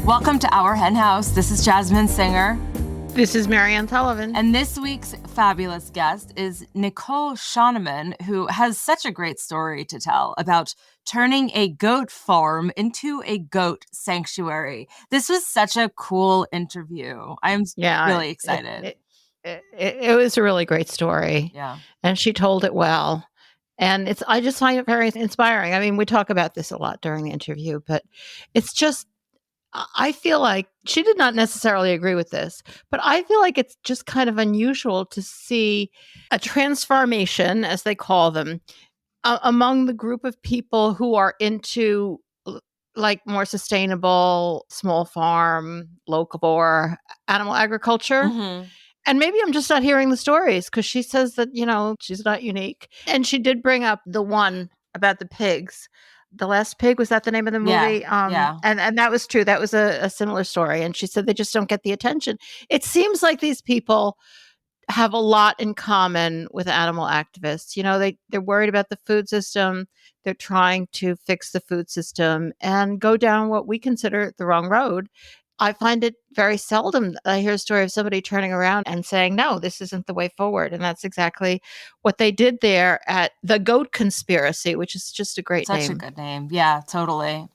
Welcome to Our Hen House. This is Jasmine Singer. This is Marianne Sullivan. And this week's fabulous guest is Nicole Schonemann, who has such a great story to tell about turning a goat farm into a goat sanctuary. This was such a cool interview. I'm really excited. It was a really great story. Yeah. And she told it well. And I just find it very inspiring. I mean, we talk about this a lot during the interview, but it's just, I feel like she did not necessarily agree with this, but I feel like it's just kind of unusual to see a transformation, as they call them, among the group of people who are into like more sustainable, small farm, locavore, animal agriculture. Mm-hmm. And maybe I'm just not hearing the stories because she says that, she's not unique. And she did bring up the one about the pigs. The Last Pig, was that the name of the movie? Yeah. And that was true. That was a similar story. And she said they just don't get the attention. It seems like these people have a lot in common with animal activists. They're worried about the food system. They're trying to fix the food system and go down what we consider the wrong road. I find it very seldom I hear a story of somebody turning around and saying, no, this isn't the way forward. And that's exactly what they did there at The Goat Conspiracy, which is just a great name. Such a good name. Yeah, totally.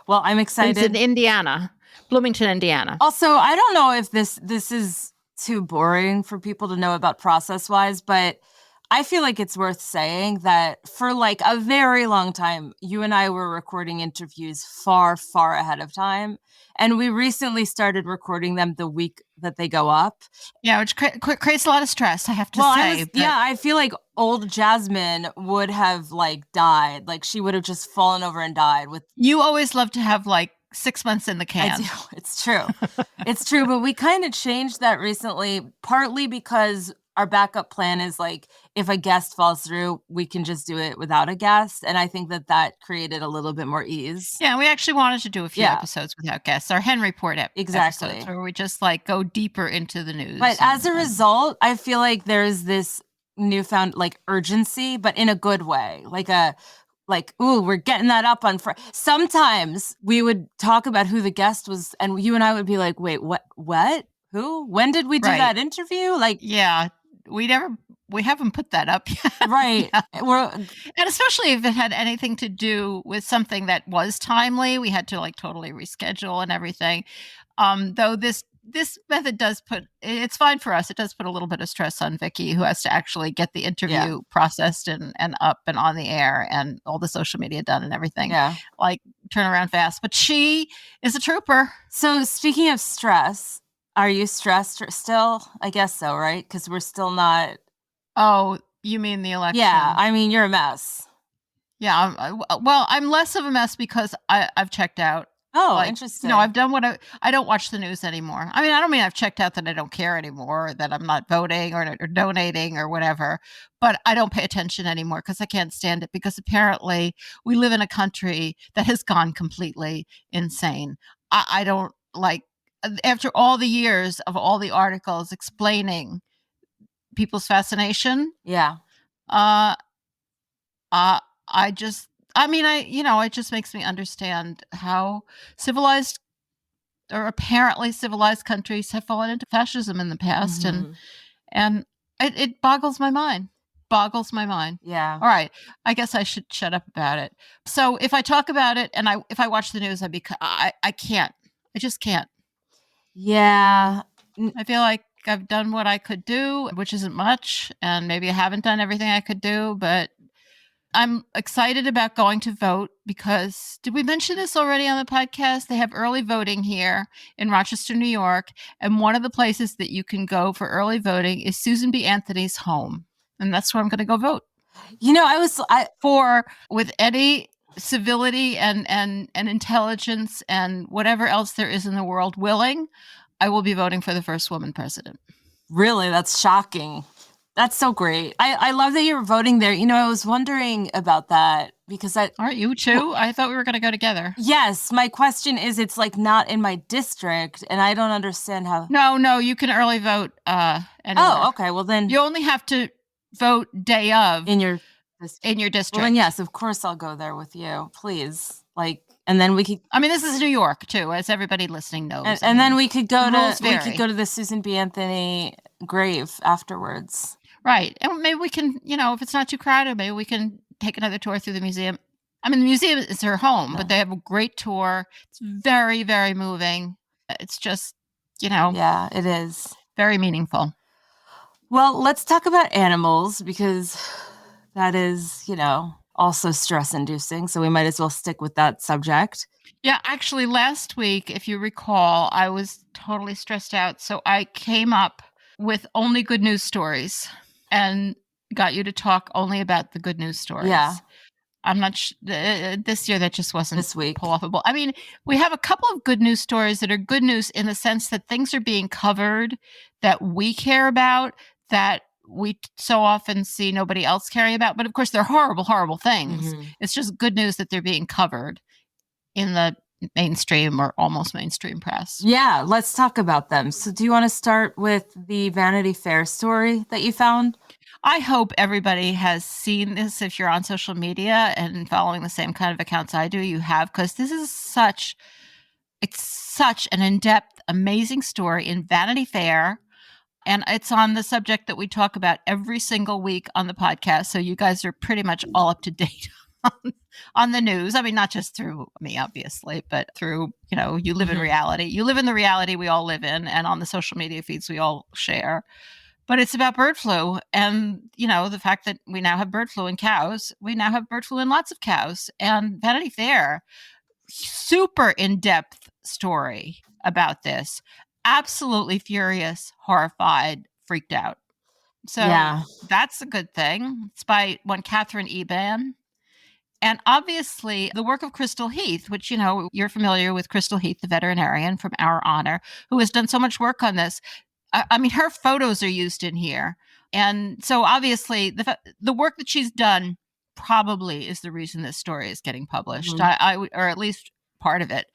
Well, I'm excited. It's in Indiana, Bloomington, Indiana. Also, I don't know if this is too boring for people to know about process-wise, but I feel like it's worth saying that for like a very long time, you and I were recording interviews far, far ahead of time. And we recently started recording them the week that they go up. Yeah, which creates a lot of stress, I have to say. I feel like old Jasmine would have like died. Like she would have just fallen over and died. You always love to have like 6 months in the can. I do. It's true. It's true. But we kind of changed that recently, partly because our backup plan is like, if a guest falls through, we can just do it without a guest. And I think that created a little bit more ease. Yeah, we actually wanted to do a few episodes without guests. Our Hen Report episodes where we just like go deeper into the news. But as a result, I feel like there's this newfound like urgency, but in a good way. Ooh, we're getting that up on Friday. Sometimes we would talk about who the guest was, and you and I would be like, wait, what? Who? When did we do that interview? Yeah. We haven't put that up yet. Right. Yeah. And especially if it had anything to do with something that was timely, we had to like totally reschedule and everything. Though this method it's fine for us. It does put a little bit of stress on Vicky, who has to actually get the interview processed and up and on the air and all the social media done and everything. Yeah. Like turn around fast. But she is a trooper. So speaking of stress, are you stressed still? I guess so, right? Because we're still not. Oh, you mean the election? Yeah, I mean, you're a mess. Yeah, I'm less of a mess because I've checked out. Oh, interesting. I've done what I don't watch the news anymore. I mean, I don't mean I've checked out that I don't care anymore, or that I'm not voting or donating or whatever, but I don't pay attention anymore because I can't stand it, because apparently we live in a country that has gone completely insane. I don't like, after all the years of all the articles explaining people's fascination. Yeah. It just makes me understand how civilized or apparently civilized countries have fallen into fascism in the past. Mm-hmm. And it boggles my mind. Yeah. All right. I guess I should shut up about it. So if I talk about it and if I watch the news, I can't. I just can't. Yeah. I feel like I've done what I could do, which isn't much. And maybe I haven't done everything I could do, but I'm excited about going to vote because, did we mention this already on the podcast? They have early voting here in Rochester, New York. And one of the places that you can go for early voting is Susan B. Anthony's home. And that's where I'm going to go vote. With any civility and intelligence and whatever else there is in the world willing, I will be voting for the first woman president. Really? That's shocking. That's so great. I love that you're voting there. I was wondering about that because Aren't you too? Well, I thought we were going to go together. Yes. My question is, it's like not in my district and I don't understand how. No, you can early vote anywhere. Oh, okay. Well then. You only have to vote day of. In your district. Well then, yes, of course I'll go there with you. Please. Like, And then we could, I mean, this is New York too, as everybody listening knows. and then we could go the rules to we vary. could go to the Susan B. Anthony grave afterwards. Right. And maybe we can, if it's not too crowded, maybe we can take another tour through the museum. I mean, the museum is her home, but they have a great tour. It's very, very moving. It's just, Yeah, it is. very meaningful. Well, let's talk about animals because that is, also stress-inducing. So we might as well stick with that subject. Yeah, actually, last week, if you recall, I was totally stressed out. So I came up with only good news stories and got you to talk only about the good news stories. Yeah. I'm not this year that just wasn't This week. pull-offable. I mean, we have a couple of good news stories that are good news in the sense that things are being covered that we care about, that we so often see nobody else caring about. But of course, they're horrible, horrible things. Mhm. It's just good news that they're being covered in the mainstream or almost mainstream press. Yeah, let's talk about them. So do you want to start with the Vanity Fair story that you found? I hope everybody has seen this. If you're on social media and following the same kind of accounts I do, you have, because this is such an in-depth, amazing story in Vanity Fair. And it's on the subject that we talk about every single week on the podcast. So you guys are pretty much all up to date on the news. I mean, not just through me, obviously, but through, you live in reality. You live in the reality we all live in, and on the social media feeds we all share. But it's about bird flu and, the fact that we now have bird flu in cows. We now have bird flu in lots of cows. And Vanity Fair, super in-depth story about this. Absolutely furious, horrified, freaked out. So That's a good thing. It's by one Catherine Eban. And obviously the work of Crystal Heath, which, you're familiar with Crystal Heath, the veterinarian from Our Honor, who has done so much work on this. I mean, her photos are used in here. And so obviously the work that she's done probably is the reason this story is getting published, or at least part of it.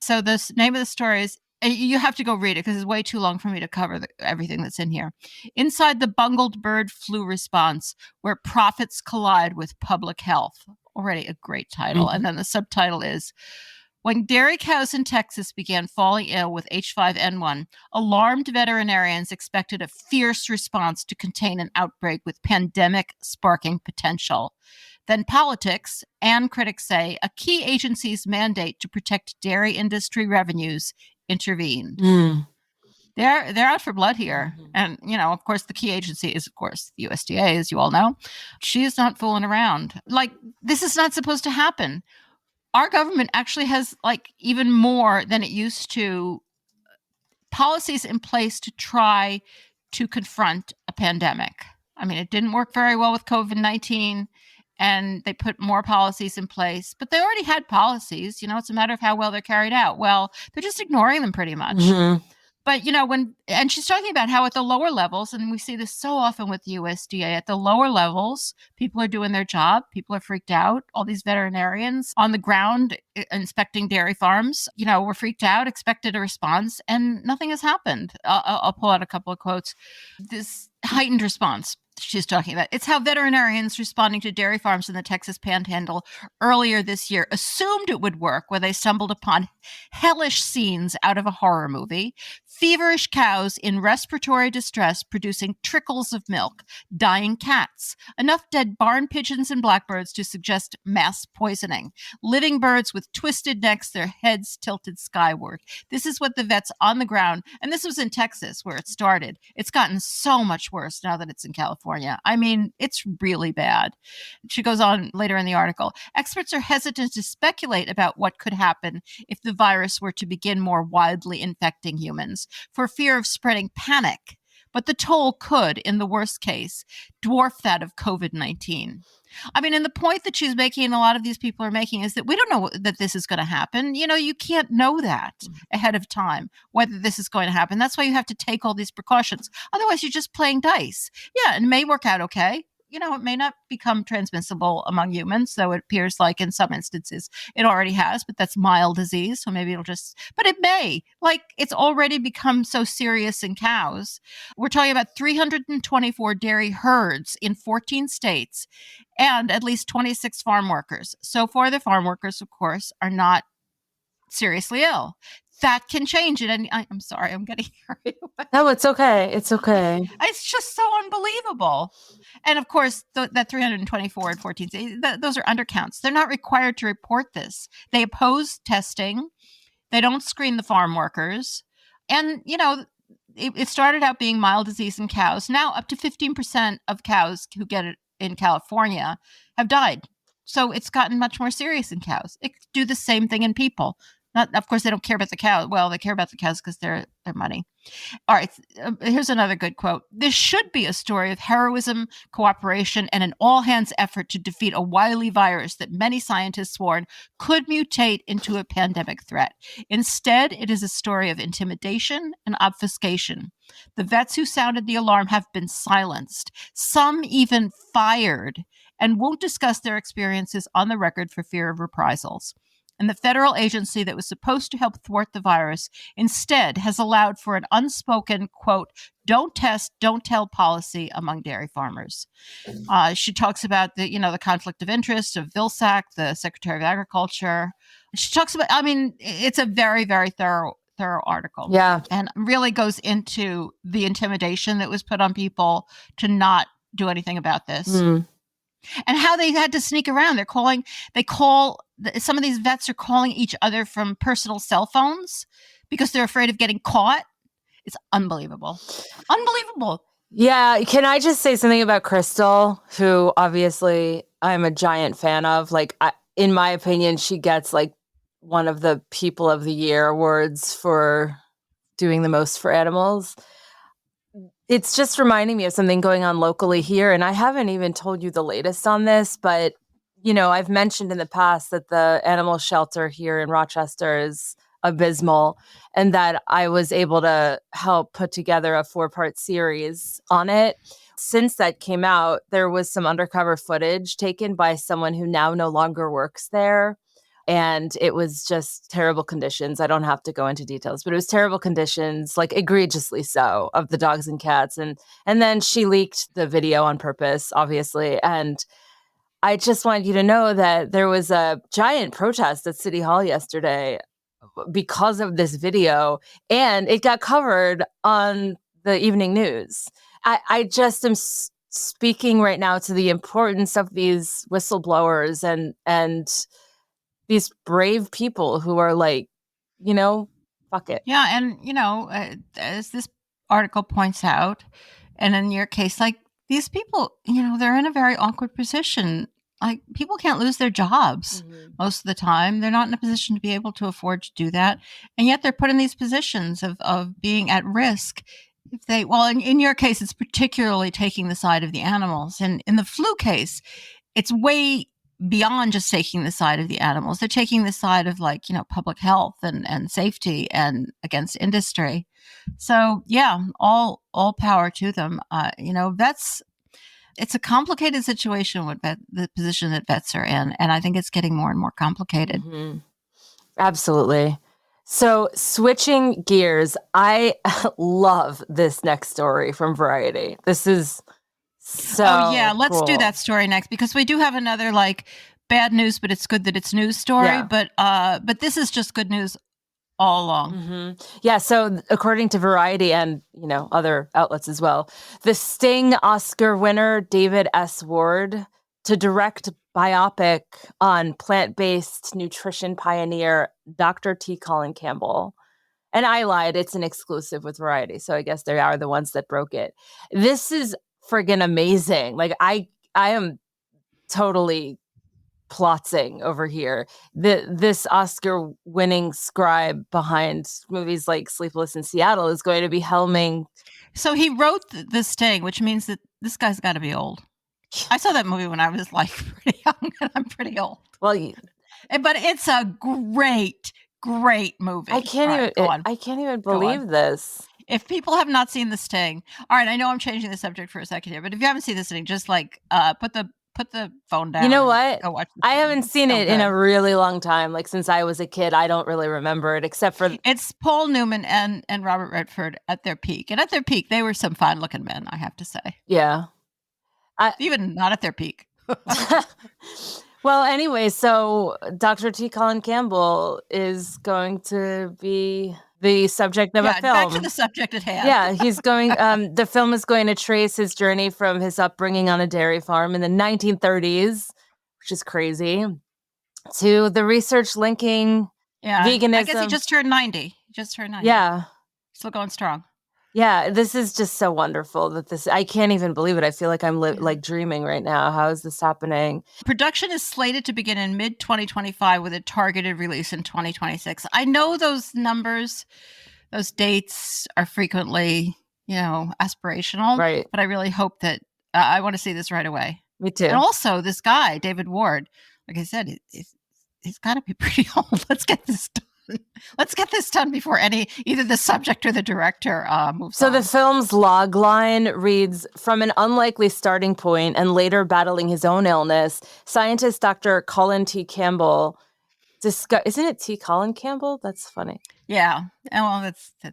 So the name of the story is, you have to go read it because it's way too long for me to cover everything that's in here. Inside the bungled bird flu response, where profits collide with public health. Already a great title. And then the subtitle is, when dairy cows in Texas began falling ill with H5N1, alarmed veterinarians expected a fierce response to contain an outbreak with pandemic-sparking potential. Then politics, and critics say, a key agency's mandate to protect dairy industry revenues intervened. They're out for blood here. And, of course, the key agency is, of course, the USDA, as you all know. She is not fooling around. This is not supposed to happen. Our government actually has even more than it used to policies in place to try to confront a pandemic. I mean, it didn't work very well with COVID-19 and they put more policies in place, but they already had policies. It's a matter of how well they're carried out. Well, they're just ignoring them pretty much. But, and she's talking about how at the lower levels, and we see this so often with the USDA, at the lower levels, people are doing their job. People are freaked out. All these veterinarians on the ground inspecting dairy farms, were freaked out, expected a response, and nothing has happened. I'll pull out a couple of quotes. This heightened response she's talking about. It's how veterinarians responding to dairy farms in the Texas Panhandle earlier this year assumed it would work when they stumbled upon hellish scenes out of a horror movie. Feverish cows in respiratory distress producing trickles of milk, dying cats, enough dead barn pigeons and blackbirds to suggest mass poisoning, living birds with twisted necks, their heads tilted skyward. This is what the vets on the ground, and this was in Texas where it started. It's gotten so much worse now that it's in California. I mean, it's really bad. She goes on later in the article. Experts are hesitant to speculate about what could happen if the virus were to begin more widely infecting humans for fear of spreading panic. But the toll could, in the worst case, dwarf that of COVID-19. I mean, and the point that she's making, and a lot of these people are making, is that we don't know that this is going to happen. You can't know that ahead of time, whether this is going to happen. That's why you have to take all these precautions. Otherwise, you're just playing dice. Yeah, and it may work out okay. It may not become transmissible among humans, though it appears like in some instances it already has, but that's mild disease. So maybe but it may. It's already become so serious in cows. We're talking about 324 dairy herds in 14 states and at least 26 farm workers. So far, the farm workers, of course, are not seriously ill. That can change it. And I'm sorry, I'm getting carried away. No, it's okay. It's okay. It's just so unbelievable. And of course, that 324 and 14, those are undercounts. They're not required to report this. They oppose testing. They don't screen the farm workers. And, it started out being mild disease in cows. Now up to 15% of cows who get it in California have died. So it's gotten much more serious in cows. It could do the same thing in people. Not, of course, they don't care about the cows. Well, they care about the cows because they're their money. All right, here's another good quote. This should be a story of heroism, cooperation, and an all-hands effort to defeat a wily virus that many scientists warn could mutate into a pandemic threat. Instead, it is a story of intimidation and obfuscation. The vets who sounded the alarm have been silenced, some even fired, and won't discuss their experiences on the record for fear of reprisals. And the federal agency that was supposed to help thwart the virus instead has allowed for an unspoken, quote, don't test, don't tell policy among dairy farmers. She talks about the conflict of interest of Vilsack, the Secretary of Agriculture. She talks about, it's a very, very thorough article. Yeah. And really goes into the intimidation that was put on people to not do anything about this. Mm. And how they had to sneak around. Some of these vets are calling each other from personal cell phones because they're afraid of getting caught. It's unbelievable. Unbelievable. Yeah. Can I just say something about Crystal, who obviously I'm a giant fan of? In my opinion, she gets one of the People of the Year awards for doing the most for animals. It's just reminding me of something going on locally here. And I haven't even told you the latest on this, but, I've mentioned in the past that the animal shelter here in Rochester is abysmal and that I was able to help put together a 4-part series on it. Since that came out, there was some undercover footage taken by someone who now no longer works there. And it was just terrible conditions. I don't have to go into details, but it was terrible conditions, egregiously so, of the dogs and cats. And then she leaked the video on purpose, obviously. And I just wanted you to know that there was a giant protest at City Hall yesterday because of this video, and it got covered on the evening news. I just am speaking right now to the importance of these whistleblowers and these brave people who are fuck it. Yeah. And, as this article points out, and in your case, these people, they're in a very awkward position. People can't lose their jobs most of the time. They're not in a position to be able to afford to do that. And yet they're put in these positions of being at risk. In your case, it's particularly taking the side of the animals. And in the flu case, it's way beyond just taking the side of the animals. They're taking the side of public health and safety and against industry. So yeah, all power to them. It's a complicated situation with the position that vets are in. And I think it's getting more and more complicated. Mm-hmm. Absolutely. So switching gears, I love this next story from Variety. This is so let's do that story next, because we do have another bad news, but it's good that it's news story. Yeah. But this is just good news all along. Mm-hmm. Yeah. So according to Variety and, other outlets as well, the Sting Oscar winner, David S. Ward, to direct biopic on plant-based nutrition pioneer, Dr. T. Colin Campbell. And I lied. It's an exclusive with Variety. So I guess they are the ones that broke it. This is friggin' amazing. I am totally plotzing over here. This Oscar-winning scribe behind movies like Sleepless in Seattle is going to be helming. So he wrote the Sting, which means that this guy's got to be old. I saw that movie when I was pretty young, and I'm pretty old. Well, but it's a great movie. I can't even believe this. If people have not seen The Sting, all right, I know I'm changing the subject for a second here, but if you haven't seen The Sting, just put the phone down. You know what? Go watch I haven't seen it in a really long time. Since I was a kid, I don't really remember it except for it's Paul Newman and Robert Redford at their peak. And at their peak, they were some fine-looking men, I have to say. Yeah. Even not at their peak. Well, anyway, so Dr. T. Colin Campbell is going to be the subject of a film. Back to the subject at hand. Yeah, he's going, the film is going to trace his journey from his upbringing on a dairy farm in the 1930s, which is crazy, to the research linking veganism. I guess he just turned 90. Yeah. Still going strong. Yeah, this is just so wonderful that I can't even believe it. I feel like I'm like dreaming right now. How is this happening? Production is slated to begin in mid-2025 with a targeted release in 2026. I know those numbers, those dates are frequently, aspirational. Right. But I really hope that I want to see this right away. Me too. And also this guy, David Ward, like I said, he's got to be pretty old. Let's get this done. Let's get this done before either the subject or the director moves on. So the film's log line reads, from an unlikely starting point and later battling his own illness, scientist Dr. Colin T. Campbell, isn't it T. Colin Campbell? That's funny. Yeah. Well,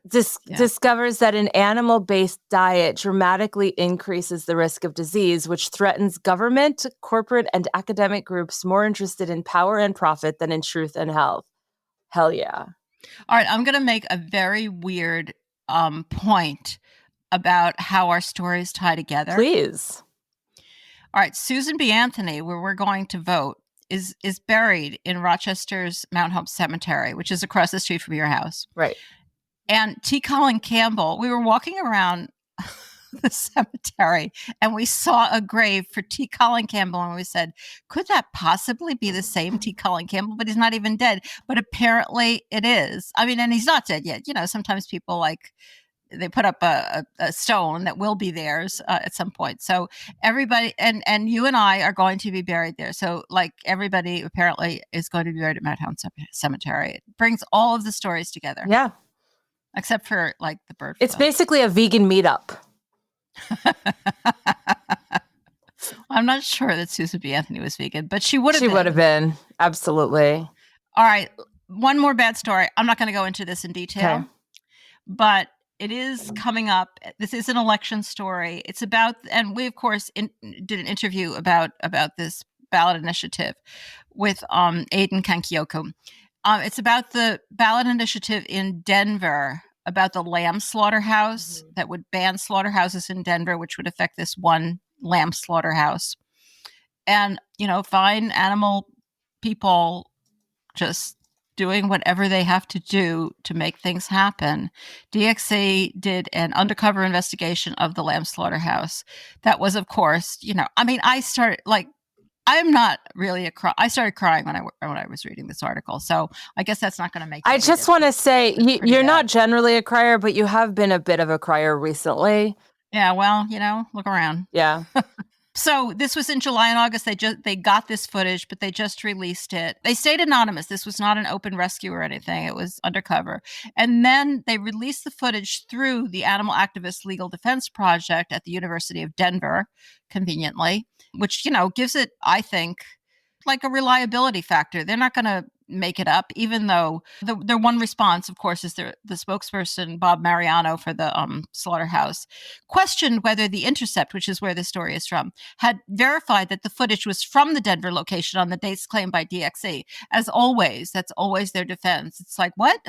discovers that an animal-based diet dramatically increases the risk of disease, which threatens government, corporate, and academic groups more interested in power and profit than in truth and health. Hell yeah. All right, I'm going to make a very weird point about how our stories tie together. Please. All right, Susan B. Anthony, where we're going to vote, is buried in Rochester's Mount Hope Cemetery, which is across the street from your house. Right. And T. Colin Campbell, we were walking around the cemetery and we saw a grave for T. Colin Campbell, and we said, could that possibly be the same T. Colin Campbell? But he's not even dead. But apparently it is. I mean, and he's not dead yet. Sometimes people they put up a stone that will be theirs at some point. So everybody, and you and I are going to be buried there. So everybody apparently is going to be buried at Mount Hope Cemetery. It brings all of the stories together. Yeah. Except for the bird. It's basically a vegan meetup. I'm not sure that Susan B. Anthony was vegan, but she would have been. She would have been. Absolutely. All right. One more bad story. I'm not going to go into this in detail, okay. But it is coming up. This is an election story. It's about, and we, of course, did an interview about this ballot initiative with Aidan Kankyoku. It's about the ballot initiative in Denver about the lamb slaughterhouse that would ban slaughterhouses in Denver, which would affect this one lamb slaughterhouse. And, fine animal people just doing whatever they have to do to make things happen. DXC did an undercover investigation of the lamb slaughterhouse. That was, of course, I started I'm not really I started crying when I was reading this article. So I guess that's not going to make. I just want to say you're not generally a crier, but you have been a bit of a crier recently. Yeah, well, look around. Yeah. So this was in July and August. They got this footage, but they just released it. They stayed anonymous. This was not an open rescue or anything. It was undercover. And then they released the footage through the Animal Activist Legal Defense Project at the University of Denver, conveniently, which, gives it, I think, a reliability factor. They're not going to make it up, even though their one response, of course, is the spokesperson, Bob Mariano, for the slaughterhouse, questioned whether The Intercept, which is where the story is from, had verified that the footage was from the Denver location on the dates claimed by DXC. As always, that's always their defense. It's like, what?